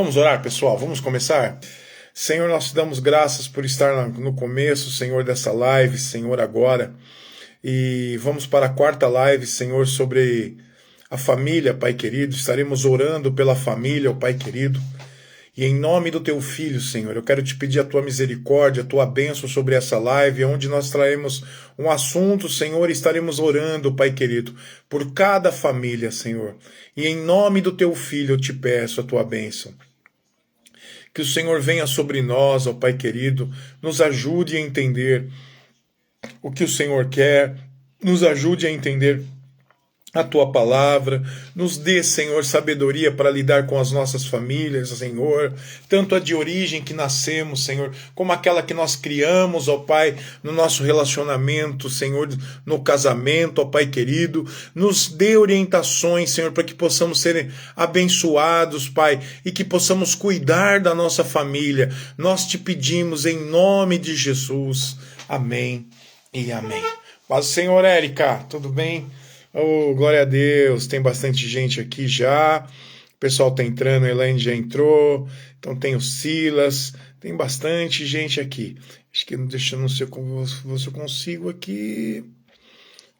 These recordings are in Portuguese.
Vamos orar, pessoal, vamos começar? Senhor, nós te damos graças por estar no começo, Senhor, dessa live, Senhor, agora. E vamos para a quarta live, Senhor, sobre a família, Pai querido. Estaremos orando pela família, ó Pai querido. E em nome do teu filho, Senhor, eu quero te pedir a tua misericórdia, a tua bênção sobre essa live, onde nós traremos um assunto, Senhor, e estaremos orando, Pai querido, por cada família, Senhor. E em nome do teu filho eu te peço a tua bênção. Que o Senhor venha sobre nós, ó Pai querido, nos ajude a entender o que o Senhor quer, nos ajude a entender a tua palavra, nos dê, Senhor, sabedoria para lidar com as nossas famílias, Senhor, tanto a de origem que nascemos, Senhor, como aquela que nós criamos, ó Pai, no nosso relacionamento, Senhor, no casamento, ó Pai querido, nos dê orientações, Senhor, para que possamos ser abençoados, Pai, e que possamos cuidar da nossa família. Nós te pedimos em nome de Jesus. Amém e amém. Paz do Senhor, Érica, tudo bem? Oh, glória a Deus, tem bastante gente aqui já, o pessoal tá entrando, a Elaine já entrou, então tem o Silas, tem bastante gente aqui. Acho que deixa eu não sei como se eu consigo aqui.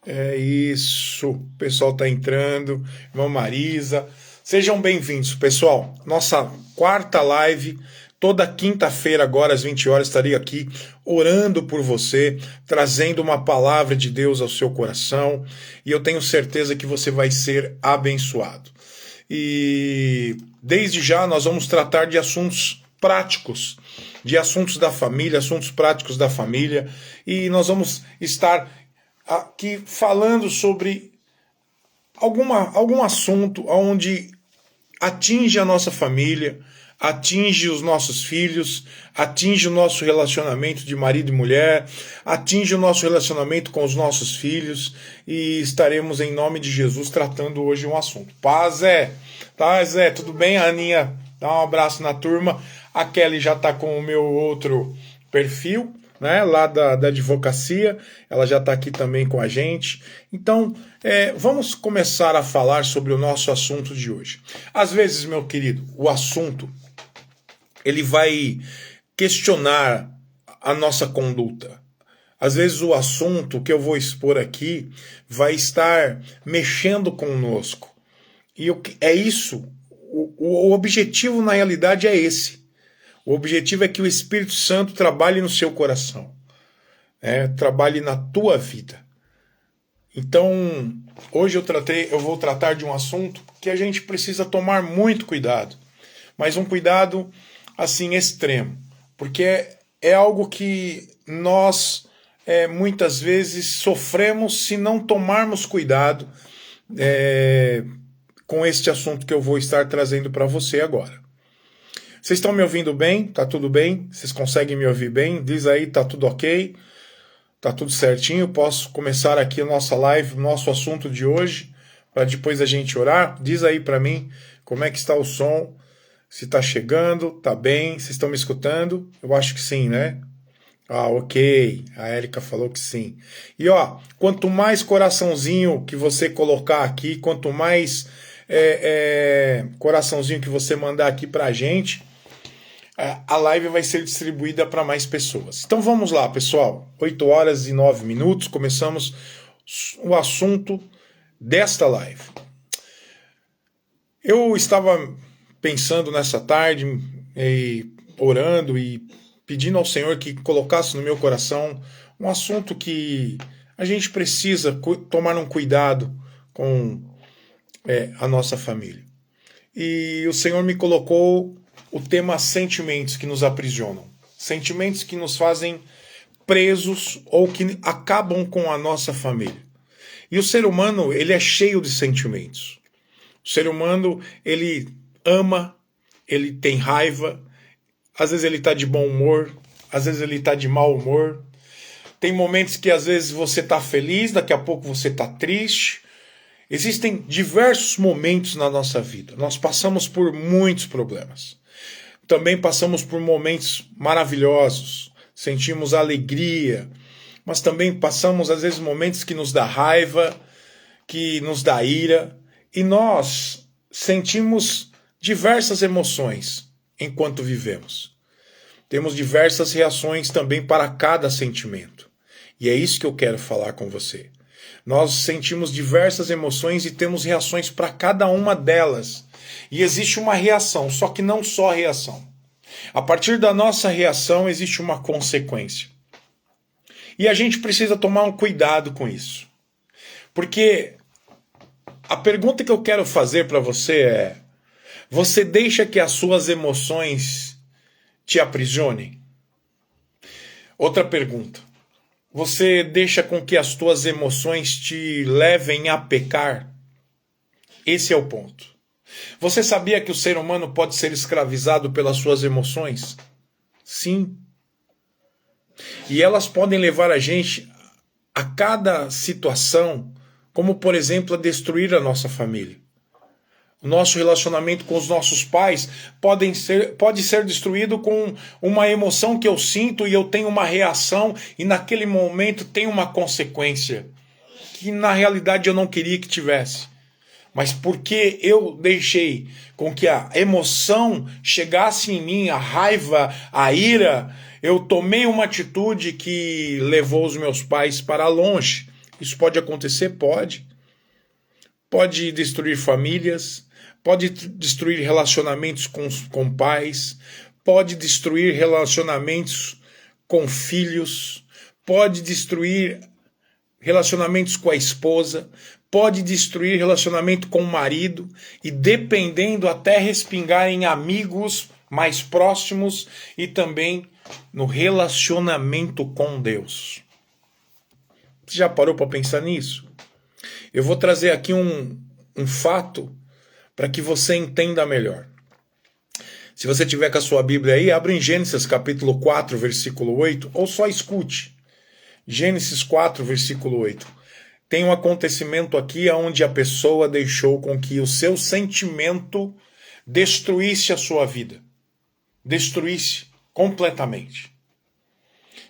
É isso, o pessoal tá entrando, irmã Marisa. Sejam bem-vindos, pessoal. Nossa quarta live. Toda quinta-feira, agora às 20 horas, estarei aqui orando por você, trazendo uma palavra de Deus ao seu coração, e eu tenho certeza que você vai ser abençoado. E desde já nós vamos tratar de assuntos práticos, de assuntos da família, assuntos práticos da família, e nós vamos estar aqui falando sobre algum assunto onde atinge a nossa família, atinge os nossos filhos, atinge o nosso relacionamento de marido e mulher, atinge o nosso relacionamento com os nossos filhos, e estaremos em nome de Jesus tratando hoje um assunto. Paz, Zé. Tá, Zé, tudo bem? A Aninha, dá um abraço na turma. A Kelly já tá com o meu outro perfil, né, lá da advocacia, ela já está aqui também com a gente. Então, vamos começar a falar sobre o nosso assunto de hoje. Às vezes, meu querido, o assunto ele vai questionar a nossa conduta. Às vezes o assunto que eu vou expor aqui vai estar mexendo conosco. E é isso, o objetivo na realidade é esse. O objetivo é que o Espírito Santo trabalhe no seu coração, trabalhe na tua vida. Então, hoje eu vou tratar de um assunto que a gente precisa tomar muito cuidado, mas um cuidado assim extremo, porque é algo que nós muitas vezes sofremos se não tomarmos cuidado com este assunto que eu vou estar trazendo para você agora. Vocês estão me ouvindo bem? Tá tudo bem? Vocês conseguem me ouvir bem? Diz aí, tá tudo ok? Tá tudo certinho? Posso começar aqui a nossa live, o nosso assunto de hoje, para depois a gente orar? Diz aí para mim como é que está o som, se tá chegando, tá bem, vocês estão me escutando? Eu acho que sim, né? Ah, ok, a Érica falou que sim. E ó, quanto mais coraçãozinho que você colocar aqui, quanto mais coraçãozinho que você mandar aqui pra gente, a live vai ser distribuída para mais pessoas. Então vamos lá, pessoal. 8 horas e 9 minutos, começamos o assunto desta live. Eu estava pensando nessa tarde, orando e pedindo ao Senhor que colocasse no meu coração um assunto que a gente precisa tomar um cuidado com a nossa família. E o Senhor me colocou o tema sentimentos que nos aprisionam. Sentimentos que nos fazem presos ou que acabam com a nossa família. E o ser humano, ele é cheio de sentimentos. O ser humano, ele ama, ele tem raiva, às vezes ele está de bom humor, às vezes ele está de mau humor. Tem momentos que às vezes você está feliz, daqui a pouco você está triste. Existem diversos momentos na nossa vida. Nós passamos por muitos problemas. Também passamos por momentos maravilhosos. Sentimos alegria. Mas também passamos, às vezes, momentos que nos dá raiva, que nos dá ira. E nós sentimos diversas emoções. enquanto vivemos. Temos diversas reações também para cada sentimento. E é isso que eu quero falar com você. Nós sentimos diversas emoções e temos reações para cada uma delas. E existe uma reação, só que não só reação. A partir da nossa reação existe uma consequência. E a gente precisa tomar um cuidado com isso. Porque a pergunta que eu quero fazer para você é: você deixa que as suas emoções te aprisionem? Outra pergunta: você deixa com que as tuas emoções te levem a pecar? Esse é o ponto. Você sabia que o ser humano pode ser escravizado pelas suas emoções? Sim. E elas podem levar a gente a cada situação, como por exemplo a destruir a nossa família. O nosso relacionamento com os nossos pais pode ser destruído com uma emoção que eu sinto e eu tenho uma reação e naquele momento tem uma consequência que na realidade eu não queria que tivesse. Mas porque eu deixei com que a emoção chegasse em mim, a raiva, a ira, eu tomei uma atitude que levou os meus pais para longe. Isso pode acontecer? Pode. Pode destruir famílias, pode destruir relacionamentos com pais, pode destruir relacionamentos com filhos, pode destruir relacionamentos com a esposa, pode destruir relacionamento com o marido e, dependendo, até respingar em amigos mais próximos e também no relacionamento com Deus. Você já parou para pensar nisso? Eu vou trazer aqui um fato para que você entenda melhor. Se você tiver com a sua Bíblia aí, abre em Gênesis capítulo 4, versículo 8, ou só escute. Gênesis 4, versículo 8. Tem um acontecimento aqui onde a pessoa deixou com que o seu sentimento destruísse a sua vida. Destruísse completamente.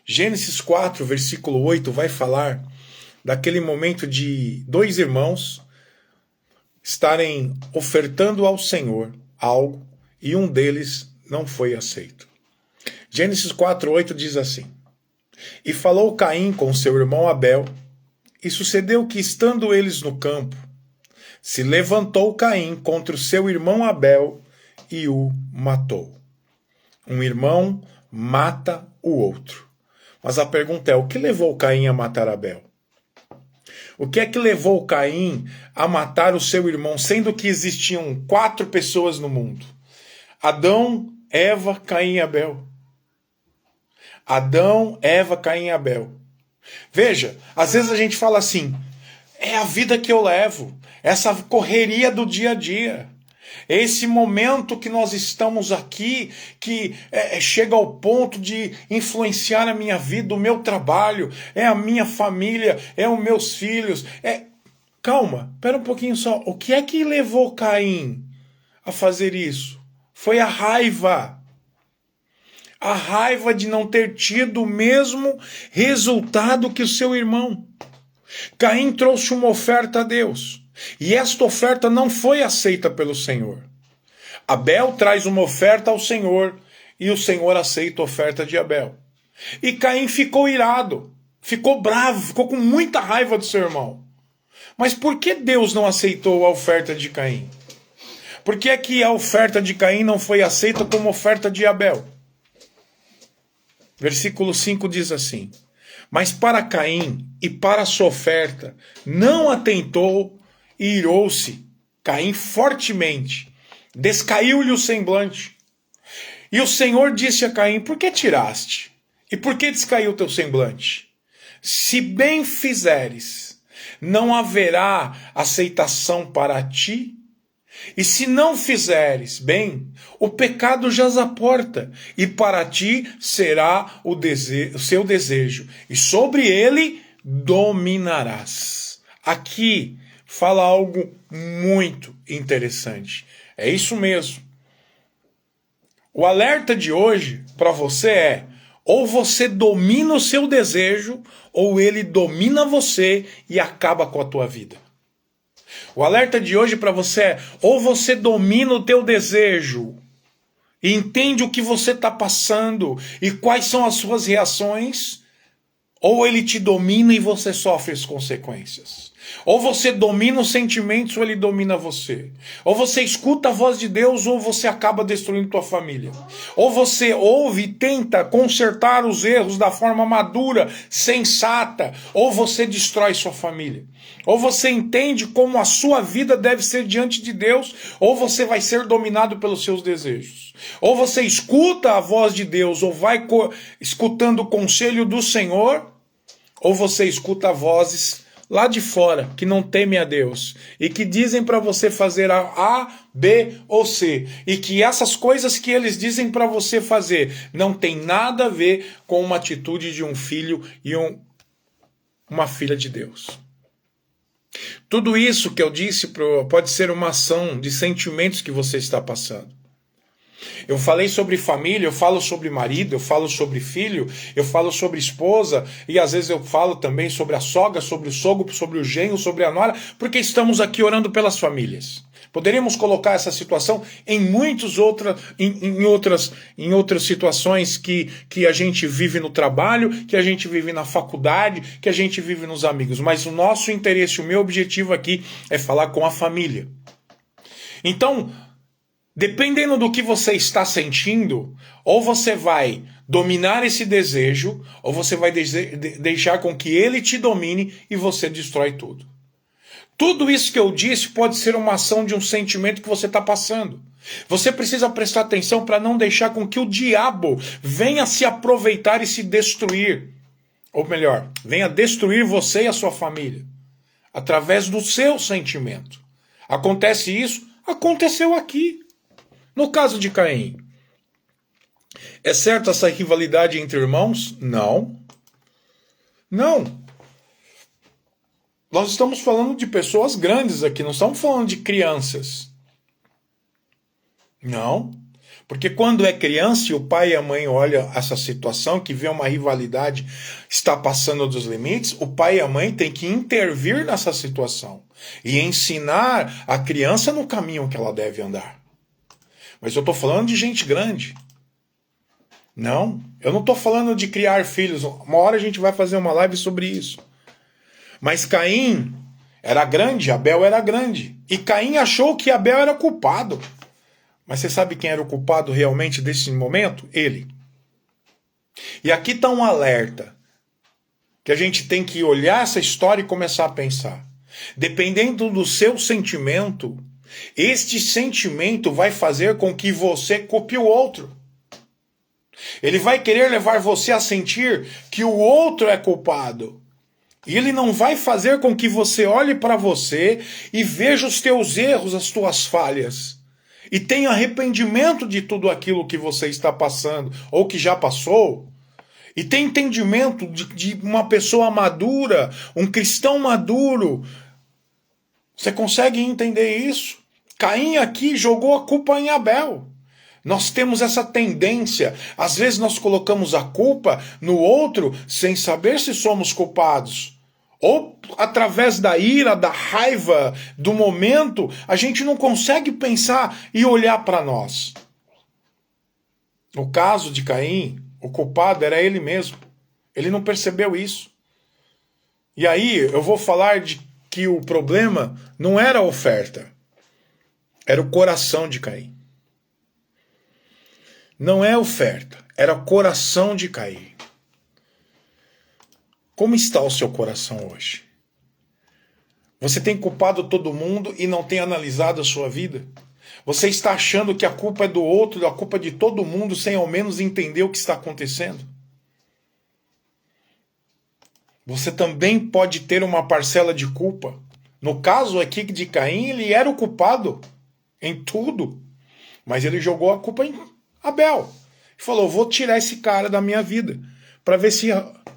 Gênesis 4, versículo 8 vai falar daquele momento de dois irmãos estarem ofertando ao Senhor algo e um deles não foi aceito. Gênesis 4, 8 diz assim: E falou Caim com seu irmão Abel, e sucedeu que, estando eles no campo, se levantou Caim contra o seu irmão Abel e o matou. Um irmão mata o outro. Mas a pergunta é: o que levou Caim a matar Abel? O que é que levou Caim a matar o seu irmão, sendo que existiam 4 pessoas no mundo? Adão, Eva, Caim e Abel. Adão, Eva, Caim e Abel. Veja, às vezes a gente fala assim: é a vida que eu levo, essa correria do dia a dia. Esse momento que nós estamos aqui, que chega ao ponto de influenciar a minha vida, o meu trabalho, é a minha família, é os meus filhos. Calma, espera um pouquinho só. O que é que levou Caim a fazer isso? Foi a raiva. A raiva de não ter tido o mesmo resultado que o seu irmão. Caim trouxe uma oferta a Deus. E esta oferta não foi aceita pelo Senhor. Abel traz uma oferta ao Senhor e o Senhor aceita a oferta de Abel. E Caim ficou irado, ficou bravo, ficou com muita raiva do seu irmão. Mas por que Deus não aceitou a oferta de Caim? Por que é que a oferta de Caim não foi aceita como oferta de Abel? Versículo 5 diz assim: Mas para Caim e para a sua oferta não atentou e irou-se Caim fortemente, descaiu-lhe o semblante. E o Senhor disse a Caim: Por que tiraste? E por que descaiu teu semblante? Se bem fizeres, não haverá aceitação para ti. E se não fizeres bem, o pecado jaz à porta, e para ti será o seu desejo, e sobre ele dominarás. Aqui fala algo muito interessante. É isso mesmo. O alerta de hoje para você é: ou você domina o seu desejo, ou ele domina você e acaba com a tua vida. O alerta de hoje para você é: ou você domina o teu desejo e entende o que você está passando e quais são as suas reações, ou ele te domina e você sofre as consequências. Ou você domina os sentimentos ou ele domina você. Ou você escuta a voz de Deus ou você acaba destruindo tua família. Ou você ouve e tenta consertar os erros da forma madura, sensata, ou você destrói sua família. Ou você entende como a sua vida deve ser diante de Deus, ou você vai ser dominado pelos seus desejos. Ou você escuta a voz de Deus, ou vai escutando o conselho do Senhor, ou você escuta vozes lá de fora, que não temem a Deus, e que dizem para você fazer A, B ou C, e que essas coisas que eles dizem para você fazer não tem nada a ver com uma atitude de um filho e uma filha de Deus. Tudo isso que eu disse pode ser uma ação de sentimentos que você está passando. Eu falei sobre família, eu falo sobre marido, eu falo sobre filho, eu falo sobre esposa, e às vezes eu falo também sobre a sogra, sobre o sogro, sobre o genro, sobre a nora, porque estamos aqui orando pelas famílias. Poderíamos colocar essa situação em muitas outras situações que a gente vive no trabalho, que a gente vive na faculdade, que a gente vive nos amigos. Mas o nosso interesse, o meu objetivo aqui é falar com a família. Então, dependendo do que você está sentindo, ou você vai dominar esse desejo, ou você vai deixar com que ele te domine e você destrói tudo. Tudo isso que eu disse pode ser uma ação de um sentimento que você está passando. Você precisa prestar atenção para não deixar com que o diabo venha se aproveitar e se destruir. Ou melhor, venha destruir você e a sua família. Através do seu sentimento. Acontece isso? Aconteceu aqui. No caso de Caim, é certo essa rivalidade entre irmãos? Não. Não. Nós estamos falando de pessoas grandes aqui, não estamos falando de crianças. Não. Porque quando é criança e o pai e a mãe olham essa situação, que vê uma rivalidade está passando dos limites, o pai e a mãe têm que intervir nessa situação e ensinar a criança no caminho que ela deve andar. Mas eu estou falando de gente grande. Não, eu não estou falando de criar filhos. Uma hora a gente vai fazer uma live sobre isso. Mas Caim era grande, Abel era grande. E Caim achou que Abel era culpado. Mas você sabe quem era o culpado realmente desse momento? Ele. E aqui está um alerta. Que a gente tem que olhar essa história e começar a pensar. Dependendo do seu sentimento, este sentimento vai fazer com que você culpe o outro. Ele vai querer levar você a sentir que o outro é culpado. E ele não vai fazer com que você olhe para você e veja os teus erros, as tuas falhas. E tenha arrependimento de tudo aquilo que você está passando, ou que já passou. E tenha entendimento de uma pessoa madura, um cristão maduro. Você consegue entender isso? Caim aqui jogou a culpa em Abel. Nós temos essa tendência. Às vezes nós colocamos a culpa no outro sem saber se somos culpados. Ou através da ira, da raiva, do momento, a gente não consegue pensar e olhar para nós. No caso de Caim, o culpado era ele mesmo. Ele não percebeu isso. E aí eu vou falar de que o problema não era a oferta. Era o coração de Caim. Não é a oferta, era o coração de Caim. Como está o seu coração hoje? Você tem culpado todo mundo e não tem analisado a sua vida? Você está achando que a culpa é do outro, a culpa é de todo mundo, sem ao menos entender o que está acontecendo? Você também pode ter uma parcela de culpa. No caso aqui de Caim, ele era o culpado em tudo, mas ele jogou a culpa em Abel. E falou, vou tirar esse cara da minha vida, para ver se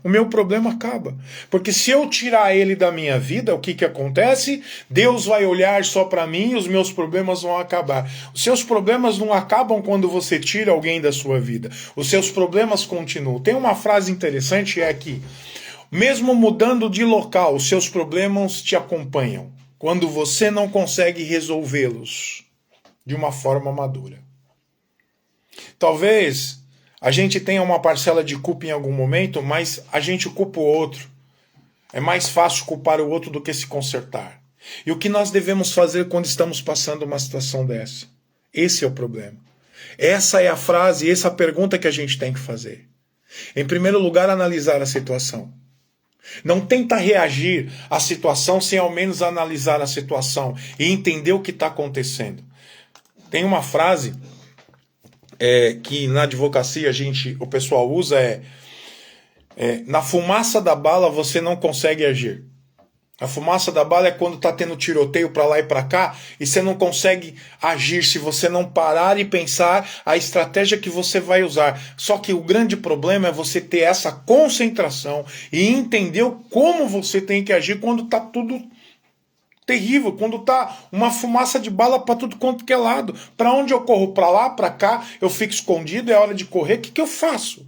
o meu problema acaba. Porque se eu tirar ele da minha vida, o que acontece? Deus vai olhar só para mim e os meus problemas vão acabar. Os seus problemas não acabam quando você tira alguém da sua vida. Os seus problemas continuam. Tem uma frase interessante, é que, mesmo mudando de local, os seus problemas te acompanham, quando você não consegue resolvê-los de uma forma madura. Talvez a gente tenha uma parcela de culpa em algum momento, mas a gente culpa o outro. É mais fácil culpar o outro do que se consertar. E o que nós devemos fazer quando estamos passando uma situação dessa? Esse é o problema. Essa é a frase, essa é a pergunta que a gente tem que fazer. Em primeiro lugar, analisar a situação. Não tenta reagir à situação sem ao menos analisar a situação e entender o que está acontecendo. Tem uma frase que na advocacia o pessoal usa na fumaça da bala você não consegue agir. A fumaça da bala é quando está tendo tiroteio para lá e para cá e você não consegue agir se você não parar e pensar a estratégia que você vai usar. Só que o grande problema é você ter essa concentração e entender como você tem que agir quando está tudo terrível, quando está uma fumaça de bala para tudo quanto que é lado. Para onde eu corro? Para lá, para cá, eu fico escondido, é hora de correr, o que eu faço?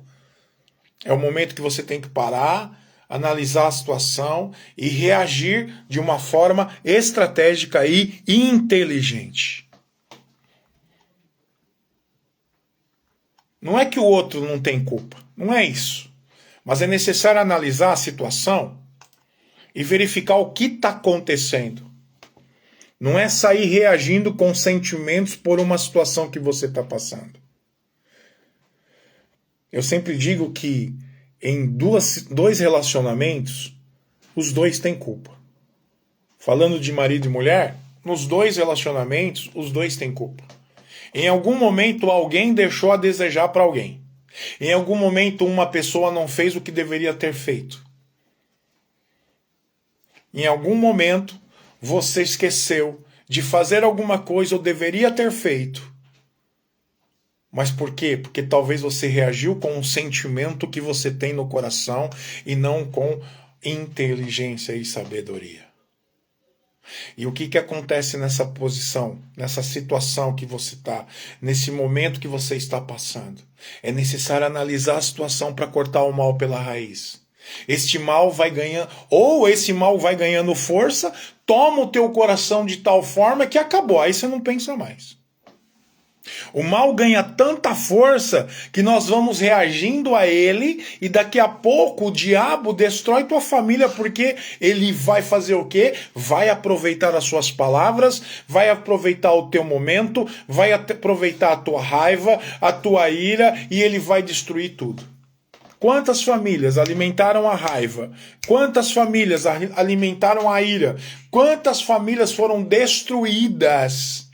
É o momento que você tem que parar, analisar a situação e reagir de uma forma estratégica e inteligente. Não é que o outro não tem culpa, não é isso. Mas é necessário analisar a situação e verificar o que está acontecendo. Não é sair reagindo com sentimentos por uma situação que você está passando. Eu sempre digo que em dois relacionamentos, os dois têm culpa. Falando de marido e mulher, nos dois relacionamentos, os dois têm culpa. Em algum momento, alguém deixou a desejar para alguém. Em algum momento, uma pessoa não fez o que deveria ter feito. Em algum momento, você esqueceu de fazer alguma coisa ou deveria ter feito. Mas por quê? Porque talvez você reagiu com um sentimento que você tem no coração e não com inteligência e sabedoria. E o que acontece nessa posição, nessa situação que você está, nesse momento que você está passando? É necessário analisar a situação para cortar o mal pela raiz. Este mal vai ganhando, ou esse mal vai ganhando força, toma o teu coração de tal forma que acabou, aí você não pensa mais. O mal ganha tanta força que nós vamos reagindo a ele e daqui a pouco o diabo destrói tua família porque ele vai fazer o quê? Vai aproveitar as suas palavras, vai aproveitar o teu momento, vai aproveitar a tua raiva, a tua ira e ele vai destruir tudo. Quantas famílias alimentaram a raiva? Quantas famílias alimentaram a ira? Quantas famílias foram destruídas?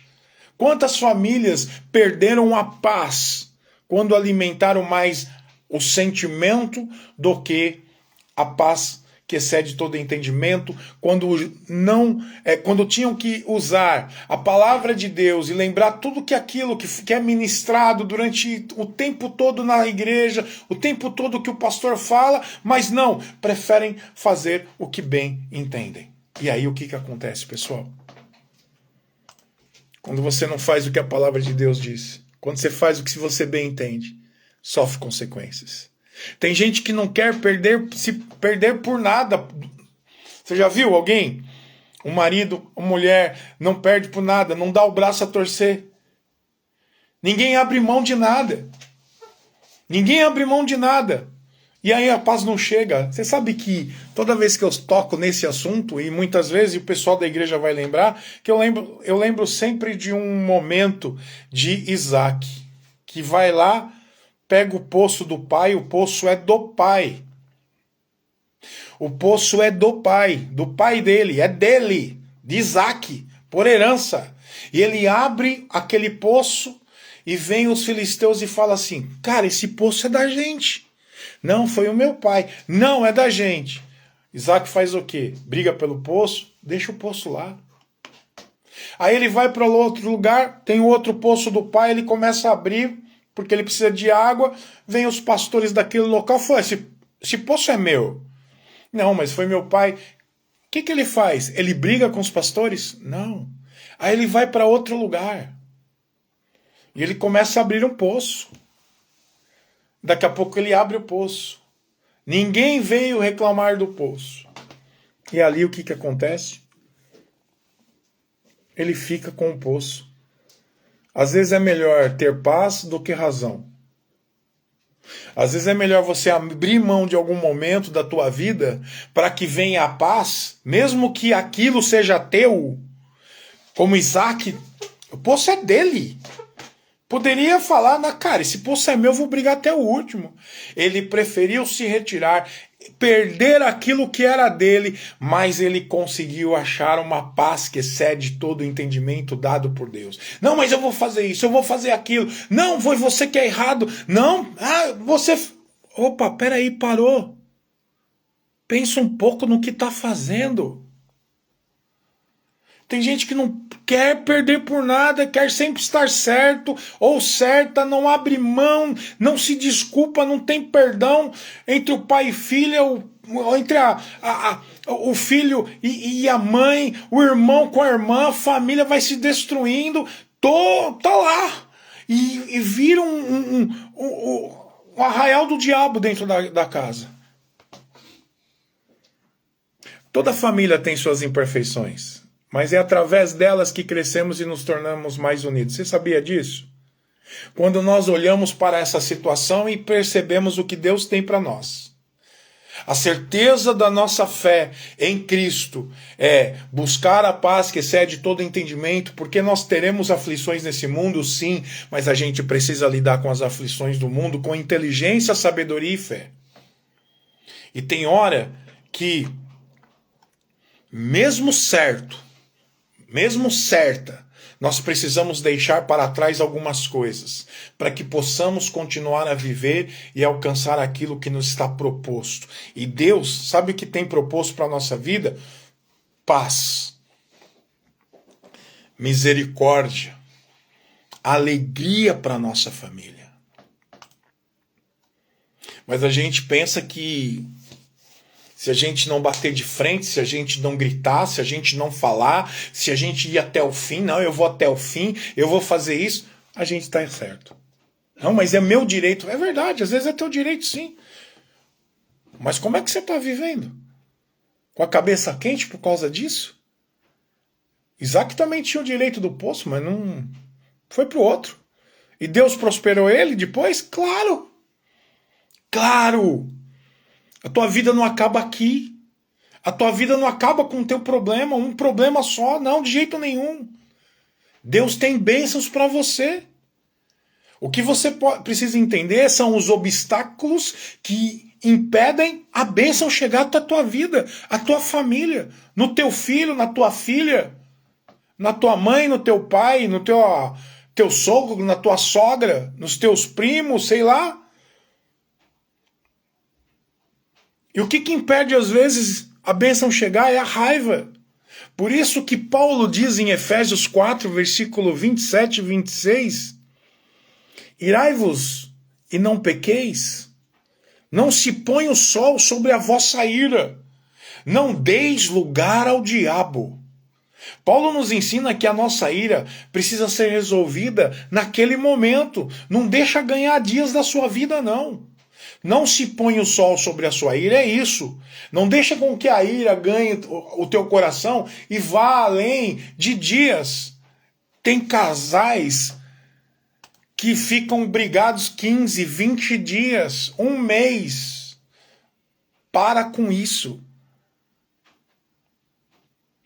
Quantas famílias perderam a paz quando alimentaram mais o sentimento do que a paz que excede todo entendimento, quando tinham que usar a palavra de Deus e lembrar tudo aquilo que é ministrado durante o tempo todo na igreja, o tempo todo que o pastor fala, mas não, preferem fazer o que bem entendem. E aí o que acontece, pessoal? Quando você não faz o que a palavra de Deus diz, quando você faz o que você bem entende, sofre consequências. Tem gente que não quer se perder por nada. Você já viu alguém? Um marido, uma mulher, não perde por nada, não dá o braço a torcer. Ninguém abre mão de nada. Ninguém abre mão de nada. E aí a paz não chega. Você sabe que toda vez que eu toco nesse assunto, e muitas vezes o pessoal da igreja vai lembrar, que eu lembro sempre de um momento de Isaac, que vai lá, pega o poço do pai, o poço é do pai. O poço é do pai dele, é dele, de Isaac, por herança. E ele abre aquele poço e vem os filisteus e fala assim, cara, esse poço é da gente. Não, foi o meu pai. Não, é da gente. Isaac faz o quê? Briga pelo poço, deixa o poço lá. Aí ele vai para outro lugar, tem outro poço do pai, ele começa a abrir, porque ele precisa de água, vem os pastores daquele local e falam, esse poço é meu. Não, mas foi meu pai. O que ele faz? Ele briga com os pastores? Não. Aí ele vai para outro lugar. E ele começa a abrir um poço. Daqui a pouco ele abre o poço. Ninguém veio reclamar do poço. E ali o que acontece? Ele fica com o poço. Às vezes é melhor ter paz do que razão. Às vezes é melhor você abrir mão de algum momento da tua vida para que venha a paz, mesmo que aquilo seja teu. Como Isaac, o poço é dele. Poderia falar, cara, esse poço é meu, eu vou brigar até o último. Ele preferiu se retirar, perder aquilo que era dele, mas ele conseguiu achar uma paz que excede todo o entendimento dado por Deus. Não, mas eu vou fazer isso, eu vou fazer aquilo. Não, foi você que é errado. Não, você... Opa, peraí, parou. Pensa um pouco no que está fazendo. Tem gente que não quer perder por nada, quer sempre estar certo ou certa, não abre mão, não se desculpa, não tem perdão entre o pai e filho, entre o filho e a mãe, o irmão com a irmã, a família vai se destruindo, tá lá. E vira um arraial do diabo dentro da casa. Toda família tem suas imperfeições. Mas é através delas que crescemos e nos tornamos mais unidos. Você sabia disso? Quando nós olhamos para essa situação e percebemos o que Deus tem para nós. A certeza da nossa fé em Cristo é buscar a paz que excede todo entendimento, porque nós teremos aflições nesse mundo, sim, mas a gente precisa lidar com as aflições do mundo com inteligência, sabedoria e fé. E tem hora que, mesmo certa, nós precisamos deixar para trás algumas coisas, para que possamos continuar a viver e alcançar aquilo que nos está proposto. E Deus, sabe o que tem proposto para a nossa vida? Paz, misericórdia, alegria para a nossa família. Mas a gente pensa que se a gente não bater de frente, se a gente não gritar, se a gente não falar, se a gente ir até o fim, não, eu vou até o fim, eu vou fazer isso, a gente está certo. Não, mas é meu direito. É verdade, às vezes é teu direito sim. Mas como é que você está vivendo? Com a cabeça quente por causa disso? Isaac também tinha o direito do poço, mas não foi para o outro. E Deus prosperou ele depois? Claro! Claro! A tua vida não acaba aqui. A tua vida não acaba com o teu problema, um problema só, não, de jeito nenhum. Deus tem bênçãos para você. O que você precisa entender são os obstáculos que impedem a bênção chegar até a tua vida, a tua família, no teu filho, na tua filha, na tua mãe, no teu pai, no teu sogro, na tua sogra, nos teus primos, sei lá. E o que impede, às vezes, a bênção chegar é a raiva. Por isso que Paulo diz em Efésios 4, versículo 27 e 26, irai-vos e não pequeis, não se põe o sol sobre a vossa ira, não deis lugar ao diabo. Paulo nos ensina que a nossa ira precisa ser resolvida naquele momento, não deixa ganhar dias da sua vida, não. Não se põe o sol sobre a sua ira, é isso. Não deixa com que a ira ganhe o teu coração e vá além de dias. Tem casais que ficam brigados 15, 20 dias, um mês. Para com isso.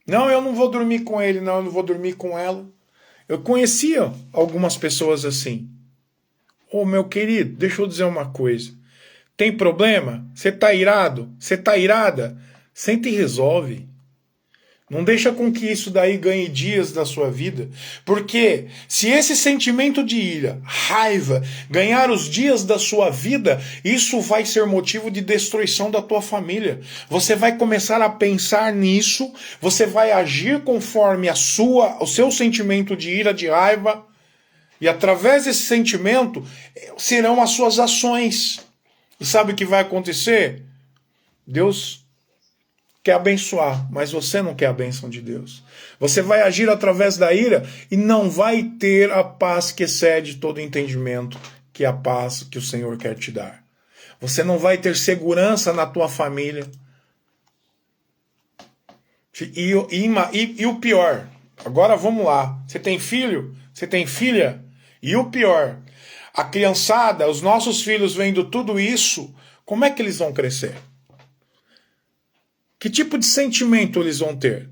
Não, eu não vou dormir com ele, não, eu não vou dormir com ela. Eu conhecia algumas pessoas assim. Ô, meu querido, deixa eu dizer uma coisa. Tem problema? Você está irado? Você está irada? Senta e resolve. Não deixa com que isso daí ganhe dias da sua vida. Porque se esse sentimento de ira, raiva, ganhar os dias da sua vida, isso vai ser motivo de destruição da tua família. Você vai começar a pensar nisso, você vai agir conforme o seu sentimento de ira, de raiva, e através desse sentimento serão as suas ações. E sabe o que vai acontecer? Deus quer abençoar, mas você não quer a bênção de Deus. Você vai agir através da ira e não vai ter a paz que excede todo entendimento, que é a paz que o Senhor quer te dar. Você não vai ter segurança na tua família. E o pior, agora vamos lá. Você tem filho? Você tem filha? E o pior, a criançada, os nossos filhos vendo tudo isso, como é que eles vão crescer? Que tipo de sentimento eles vão ter?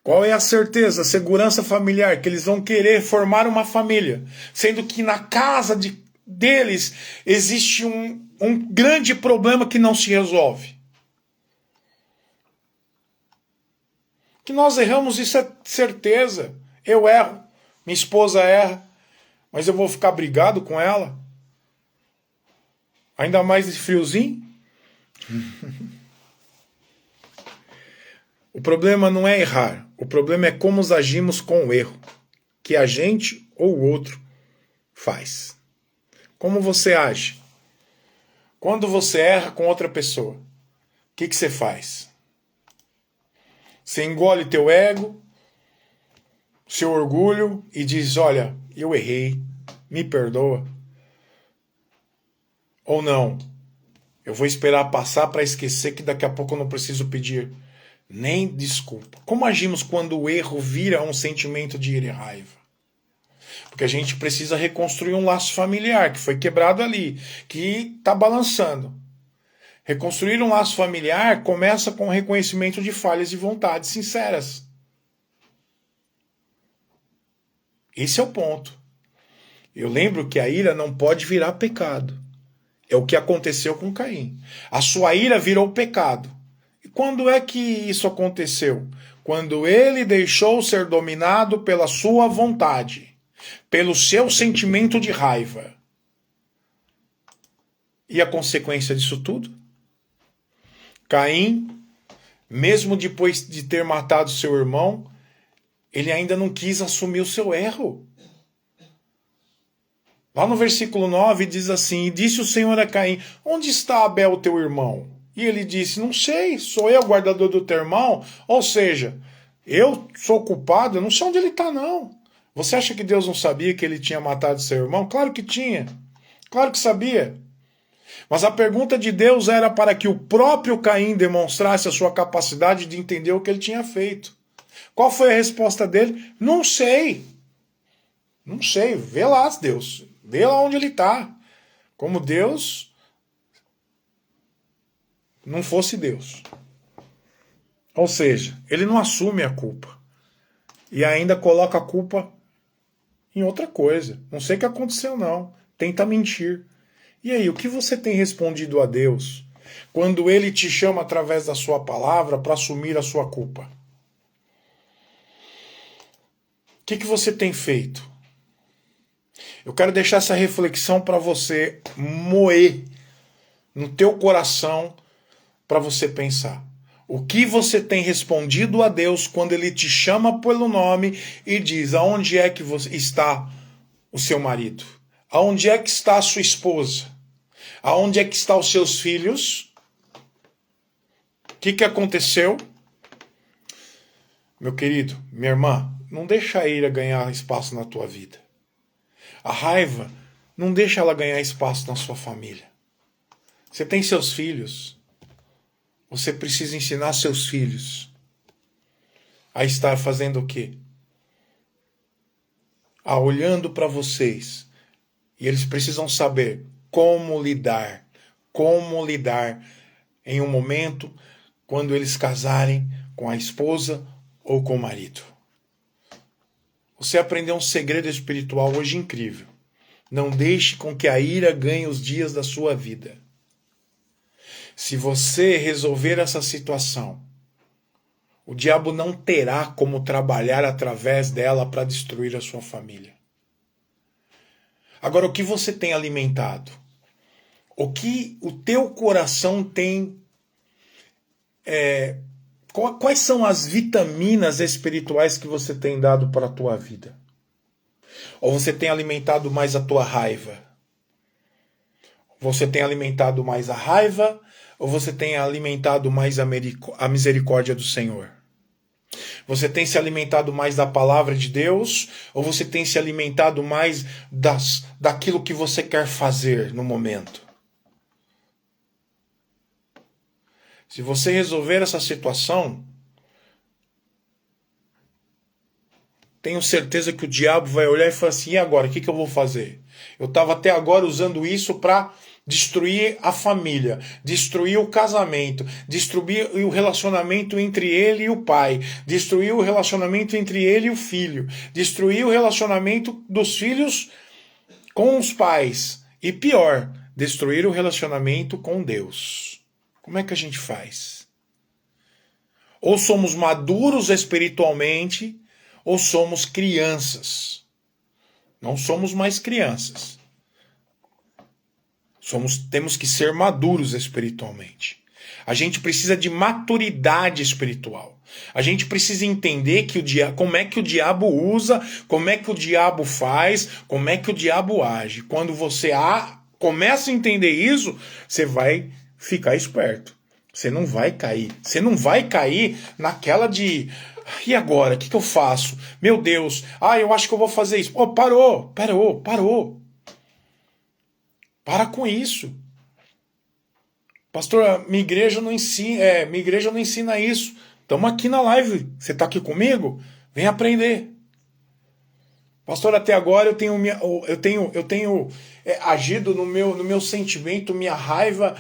Qual é a certeza, a segurança familiar que eles vão querer formar uma família, sendo que na casa deles existe um grande problema que não se resolve? Que nós erramos, isso é certeza. Eu erro, minha esposa erra, mas eu vou ficar brigado com ela? Ainda mais de friozinho? O problema não é errar, o problema é como agimos com o erro que a gente ou o outro faz. Como você age? Quando você erra com outra pessoa, o que você faz? Você engole teu ego, seu orgulho e diz, olha, eu errei, me perdoa. Ou não, eu vou esperar passar para esquecer que daqui a pouco eu não preciso pedir nem desculpa. Como agimos quando o erro vira um sentimento de ira e raiva? Porque a gente precisa reconstruir um laço familiar que foi quebrado ali, que está balançando. Reconstruir um laço familiar começa com o reconhecimento de falhas e vontades sinceras. Esse é o ponto. Eu lembro que a ira não pode virar pecado. É o que aconteceu com Caim. A sua ira virou pecado. E quando é que isso aconteceu? Quando ele deixou ser dominado pela sua vontade, pelo seu sentimento de raiva. E a consequência disso tudo? Caim, mesmo depois de ter matado seu irmão, ele ainda não quis assumir o seu erro. Lá no versículo 9 diz assim, e disse o Senhor a Caim, onde está Abel, teu irmão? E ele disse, não sei, sou eu o guardador do teu irmão? Ou seja, eu sou culpado, eu não sei onde ele está não. Você acha que Deus não sabia que ele tinha matado seu irmão? Claro que tinha, claro que sabia. Mas a pergunta de Deus era para que o próprio Caim demonstrasse a sua capacidade de entender o que ele tinha feito. Qual foi a resposta dele? Não sei. Não sei, vê lá, Deus. Vê lá onde ele está. Como Deus não fosse Deus. Ou seja, ele não assume a culpa. E ainda coloca a culpa em outra coisa. Não sei o que aconteceu, não. Tenta mentir. E aí, o que você tem respondido a Deus quando ele te chama através da sua palavra para assumir a sua culpa? O que você tem feito? Eu quero deixar essa reflexão para você moer no teu coração, para você pensar. O que você tem respondido a Deus quando ele te chama pelo nome e diz aonde é que está o seu marido? Aonde é que está a sua esposa? Aonde é que estão os seus filhos? O que aconteceu? Meu querido, minha irmã, não deixa a ira ganhar espaço na tua vida. A raiva, não deixa ela ganhar espaço na sua família. Você tem seus filhos. Você precisa ensinar seus filhos a estar fazendo o quê? Olhando para vocês. E eles precisam saber como lidar em um momento quando eles casarem com a esposa ou com o marido. Você aprendeu um segredo espiritual hoje incrível. Não deixe com que a ira ganhe os dias da sua vida. Se você resolver essa situação, o diabo não terá como trabalhar através dela para destruir a sua família. Agora, o que você tem alimentado? O que o teu coração tem... Quais são as vitaminas espirituais que você tem dado para a tua vida? Ou você tem alimentado mais a tua raiva? Você tem alimentado mais a raiva? Ou você tem alimentado mais a misericórdia do Senhor? Você tem se alimentado mais da palavra de Deus? Ou você tem se alimentado mais daquilo que você quer fazer no momento? Se você resolver essa situação, tenho certeza que o diabo vai olhar e falar assim, e agora, o que eu vou fazer? Eu estava até agora usando isso para destruir a família, destruir o casamento, destruir o relacionamento entre ele e o pai, destruir o relacionamento entre ele e o filho, destruir o relacionamento dos filhos com os pais e pior, destruir o relacionamento com Deus. Como é que a gente faz? Ou somos maduros espiritualmente, ou somos crianças. Não somos mais crianças. Temos que ser maduros espiritualmente. A gente precisa de maturidade espiritual. A gente precisa entender como é que o diabo usa, como é que o diabo faz, como é que o diabo age. Quando você começa a entender isso, você vai ficar esperto. Você não vai cair. Você não vai cair naquela de... E agora? O que eu faço? Meu Deus. Eu acho que eu vou fazer isso. Parou. Para com isso. Pastor, minha igreja não ensina isso. Estamos aqui na live. Você está aqui comigo? Vem aprender. Pastor, até agora eu tenho agido no meu sentimento, minha raiva,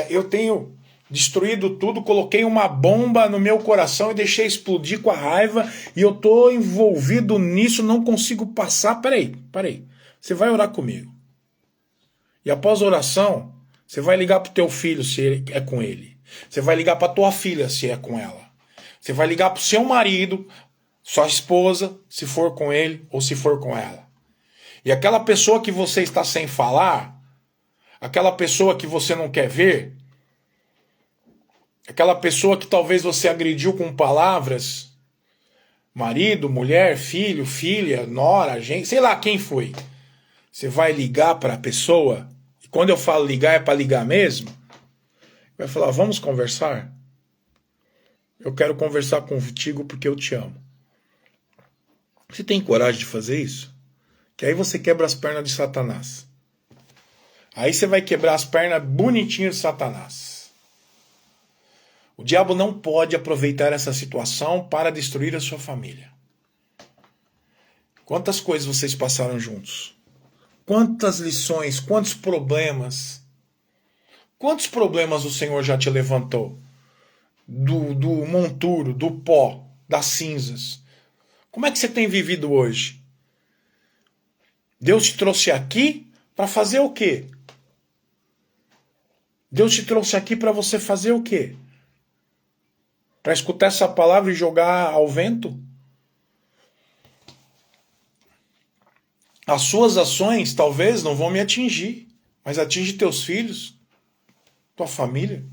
eu tenho destruído tudo, coloquei uma bomba no meu coração e deixei explodir com a raiva e eu estou envolvido nisso, não consigo passar. Peraí. Você vai orar comigo. E após a oração, você vai ligar para o teu filho se é com ele. Você vai ligar para a tua filha se é com ela. Você vai ligar para o seu marido, sua esposa, se for com ele ou se for com ela. E aquela pessoa que você está sem falar, aquela pessoa que você não quer ver, aquela pessoa que talvez você agrediu com palavras, marido, mulher, filho, filha, nora, gente, sei lá quem foi. Você vai ligar para a pessoa, e quando eu falo ligar é para ligar mesmo, vai falar, vamos conversar? Eu quero conversar contigo porque eu te amo. Você tem coragem de fazer isso? Que aí você quebra as pernas de Satanás. Aí você vai quebrar as pernas bonitinhas de Satanás. O diabo não pode aproveitar essa situação para destruir a sua família. Quantas coisas vocês passaram juntos? Quantas lições, quantos problemas? Quantos problemas o Senhor já te levantou? Do monturo, do pó, das cinzas. Como é que você tem vivido hoje? Deus te trouxe aqui para fazer o quê? Deus te trouxe aqui para você fazer o quê? Para escutar essa palavra e jogar ao vento? As suas ações talvez não vão me atingir, mas atinge teus filhos, tua família.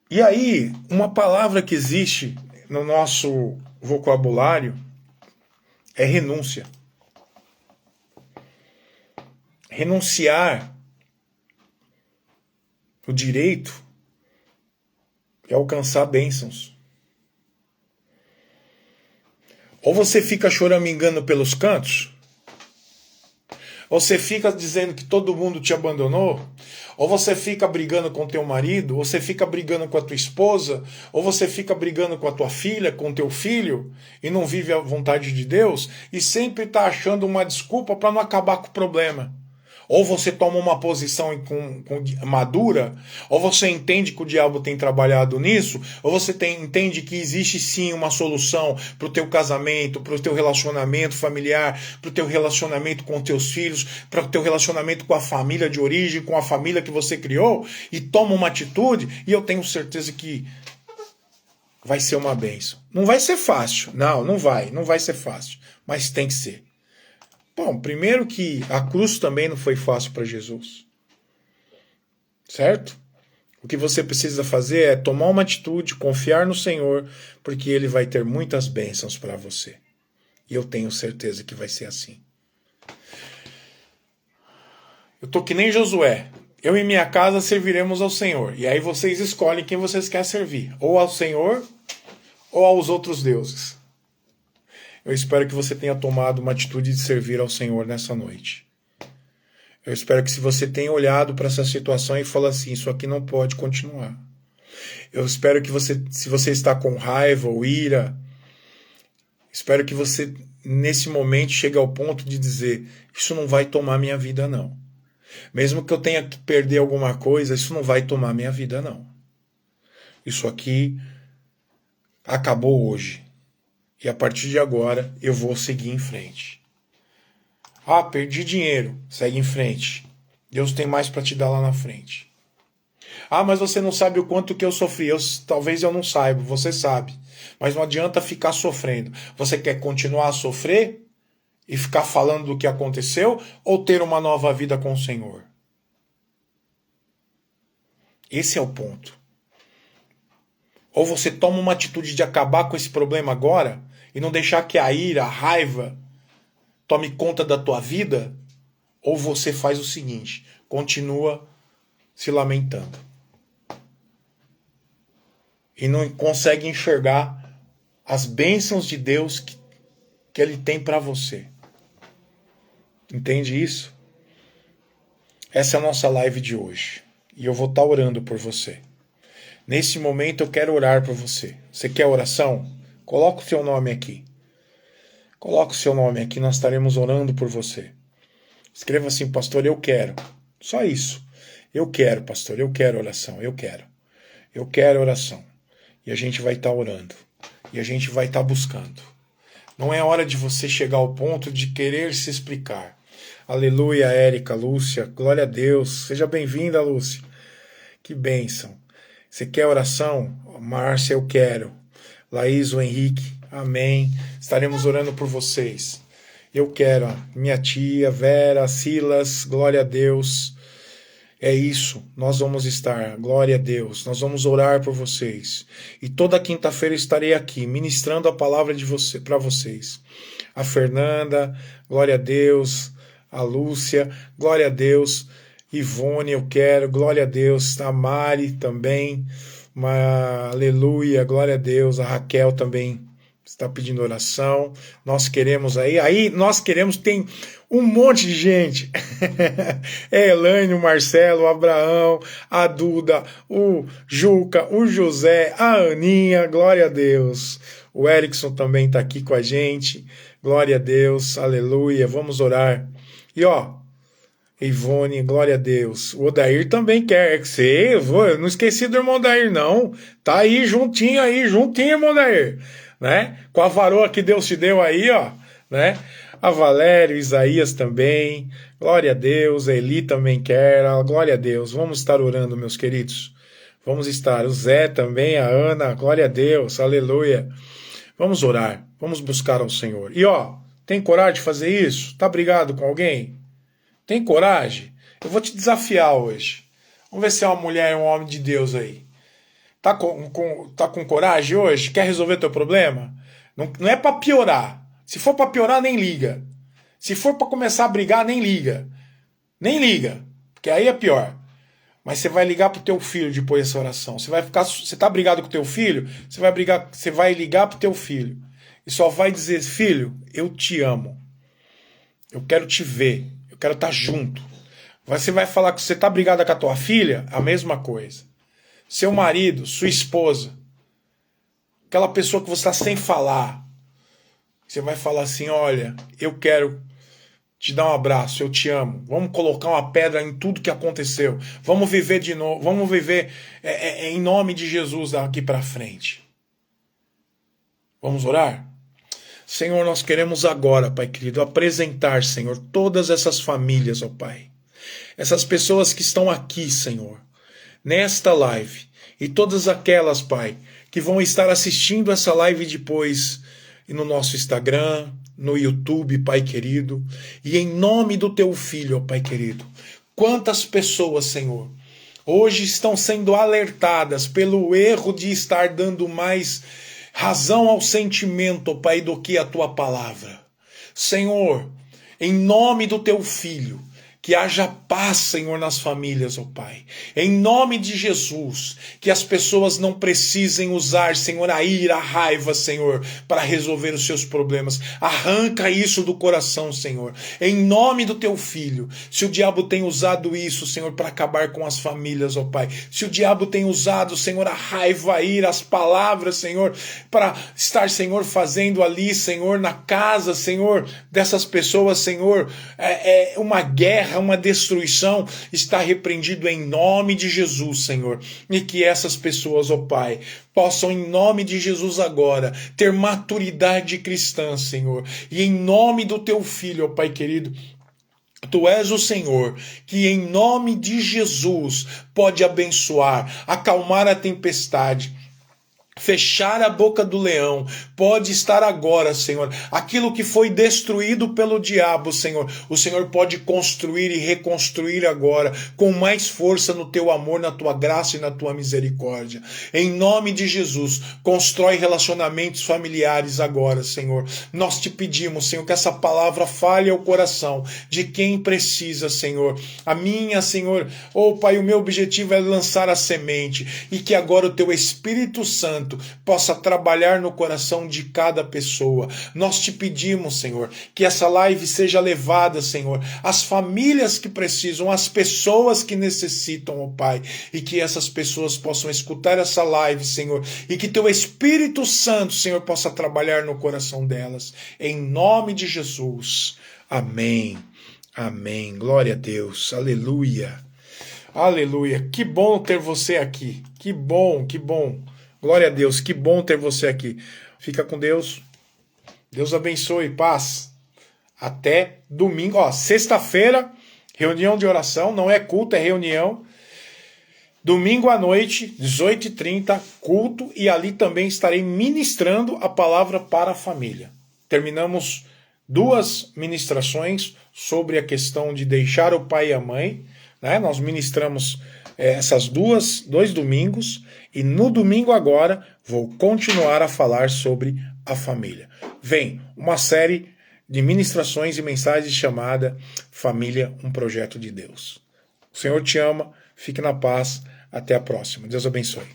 E aí, uma palavra que existe no nosso vocabulário é renúncia. Renunciar o direito é alcançar bênçãos. Ou você fica choramingando pelos cantos, ou você fica dizendo que todo mundo te abandonou, ou você fica brigando com teu marido, ou você fica brigando com a tua esposa, ou você fica brigando com a tua filha, com teu filho, e não vive a vontade de Deus, e sempre está achando uma desculpa para não acabar com o problema. Ou você toma uma posição madura, ou você entende que o diabo tem trabalhado nisso, ou você entende que existe sim uma solução para o teu casamento, para o teu relacionamento familiar, para o teu relacionamento com teus filhos, para o teu relacionamento com a família de origem, com a família que você criou, e toma uma atitude, e eu tenho certeza que vai ser uma bênção. Não vai ser fácil, não vai ser fácil, mas tem que ser. Bom, primeiro que a cruz também não foi fácil para Jesus. Certo? O que você precisa fazer é tomar uma atitude, confiar no Senhor, porque Ele vai ter muitas bênçãos para você. E eu tenho certeza que vai ser assim. Eu tô que nem Josué. Eu e minha casa serviremos ao Senhor. E aí vocês escolhem quem vocês querem servir. Ou ao Senhor, ou aos outros deuses. Eu espero que você tenha tomado uma atitude de servir ao Senhor nessa noite. Eu espero que se você tenha olhado para essa situação e falado assim, isso aqui não pode continuar. Eu espero que você, se você está com raiva ou ira, espero que você, nesse momento, chegue ao ponto de dizer: isso não vai tomar minha vida, não. Mesmo que eu tenha que perder alguma coisa, isso não vai tomar minha vida, não. Isso aqui acabou hoje. E a partir de agora, eu vou seguir em frente. Ah, perdi dinheiro. Segue em frente. Deus tem mais para te dar lá na frente. Ah, mas você não sabe o quanto que eu sofri. Talvez eu não saiba, você sabe. Mas não adianta ficar sofrendo. Você quer continuar a sofrer e ficar falando do que aconteceu ou ter uma nova vida com o Senhor? Esse é o ponto. Ou você toma uma atitude de acabar com esse problema agora e não deixar que a ira, a raiva tome conta da tua vida, ou você faz o seguinte: continua se lamentando. E não consegue enxergar as bênçãos de Deus que Ele tem para você. Entende isso? Essa é a nossa live de hoje. E eu vou estar orando por você. Nesse momento eu quero orar por você. Você quer oração? Coloca o seu nome aqui. Coloca o seu nome aqui, nós estaremos orando por você. Escreva assim: pastor, eu quero. Só isso. Eu quero, pastor, eu quero oração, eu quero. Eu quero oração. E a gente vai estar orando. E a gente vai estar buscando. Não é hora de você chegar ao ponto de querer se explicar. Aleluia, Érica, Lúcia, glória a Deus. Seja bem-vinda, Lúcia. Que bênção. Você quer oração? Márcia, eu quero. Laís, o Henrique, amém. Estaremos orando por vocês. Eu quero. Minha tia, Vera, Silas, glória a Deus. É isso, nós vamos estar, glória a Deus, nós vamos orar por vocês. E toda quinta-feira estarei aqui, ministrando a palavra de você para vocês. A Fernanda, glória a Deus. A Lúcia, glória a Deus. Ivone, eu quero, glória a Deus. A Mari também, aleluia, glória a Deus. A Raquel também está pedindo oração. Nós queremos aí nós queremos, tem um monte de gente. É Elaine, o Marcelo, o Abraão, a Duda, o Juca, o José, a Aninha, glória a Deus. O Erickson também está aqui com a gente, glória a Deus, aleluia, vamos orar. E Ivone, glória a Deus. O Odair também quer. Eu não esqueci do irmão Odair, não. Tá aí, juntinho, irmão Odair. Né? Com a varoa que Deus te deu aí, né? A Valério, Isaías também. Glória a Deus. A Eli também quer. Glória a Deus. Vamos estar orando, meus queridos. Vamos estar. O Zé também, a Ana. Glória a Deus. Aleluia. Vamos orar. Vamos buscar ao Senhor. E tem coragem de fazer isso? Tá brigado com alguém? Tem coragem? Eu vou te desafiar hoje. Vamos ver se é uma mulher, um homem de Deus aí. Tá com coragem hoje? Quer resolver teu problema? Não é para piorar. Se for para piorar, nem liga. Se for para começar a brigar, nem liga. Nem liga, porque aí é pior. Mas você vai ligar pro teu filho depois dessa oração. Você tá brigado com teu filho? Você vai ligar pro teu filho e só vai dizer: filho, eu te amo. Eu quero te ver. Eu quero estar junto. Você vai falar que você está brigada com a tua filha? A mesma coisa. Seu marido, sua esposa, aquela pessoa que você está sem falar, você vai falar assim: olha, eu quero te dar um abraço, eu te amo. Vamos colocar uma pedra em tudo que aconteceu. Vamos viver de novo. Vamos viver em nome de Jesus daqui para frente. Vamos orar? Senhor, nós queremos agora, Pai querido, apresentar, Senhor, todas essas famílias, ó Pai. Essas pessoas que estão aqui, Senhor, nesta live. E todas aquelas, Pai, que vão estar assistindo essa live depois e no nosso Instagram, no YouTube, Pai querido. E em nome do Teu Filho, ó Pai querido, quantas pessoas, Senhor, hoje estão sendo alertadas pelo erro de estar dando mais razão ao sentimento, ó Pai, do que a Tua palavra. Senhor, em nome do Teu Filho, que haja paz, Senhor, nas famílias, ó Pai. Em nome de Jesus, que as pessoas não precisem usar, Senhor, a ira, a raiva, Senhor, para resolver os seus problemas. Arranca isso do coração, Senhor. Em nome do teu Filho. Se o diabo tem usado isso, Senhor, para acabar com as famílias, ó Pai. Se o diabo tem usado, Senhor, a raiva, a ira, as palavras, Senhor, para estar, Senhor, fazendo ali, Senhor, na casa, Senhor, dessas pessoas, Senhor, uma guerra, uma destruição, está repreendido em nome de Jesus, Senhor. E que essas pessoas, ó Pai, possam, em nome de Jesus agora, ter maturidade cristã, Senhor. E em nome do teu Filho, ó Pai querido, Tu és o Senhor, que em nome de Jesus pode abençoar, acalmar a tempestade, fechar a boca do leão. Pode estar agora, Senhor, aquilo que foi destruído pelo diabo, Senhor, o Senhor pode construir e reconstruir agora, com mais força no teu amor, na tua graça e na tua misericórdia. Em nome de Jesus, constrói relacionamentos familiares agora, Senhor. Nós te pedimos, Senhor, que essa palavra fale ao coração de quem precisa, Senhor. A minha, Senhor, Pai, o meu objetivo é lançar a semente, e que agora o teu Espírito Santo possa trabalhar no coração de cada pessoa. Nós te pedimos, Senhor, que essa live seja levada, Senhor, às famílias que precisam, às pessoas que necessitam, ó Pai, e que essas pessoas possam escutar essa live, Senhor, e que teu Espírito Santo, Senhor, possa trabalhar no coração delas. Em nome de Jesus. Amém. Amém. Glória a Deus. Aleluia. Aleluia. Que bom ter você aqui. Que bom, que bom. Glória a Deus, que bom ter você aqui. Fica com Deus. Deus abençoe, paz. Até domingo. Sexta-feira, reunião de oração. Não é culto, é reunião. Domingo à noite, 18h30, culto. E ali também estarei ministrando a palavra para a família. Terminamos 2 ministrações sobre a questão de deixar o pai e a mãe. Né? Nós ministramos essas 2 domingos. E no domingo agora vou continuar a falar sobre a família. Vem uma série de ministrações e mensagens chamada Família, um Projeto de Deus. O Senhor te ama, fique na paz, até a próxima. Deus abençoe.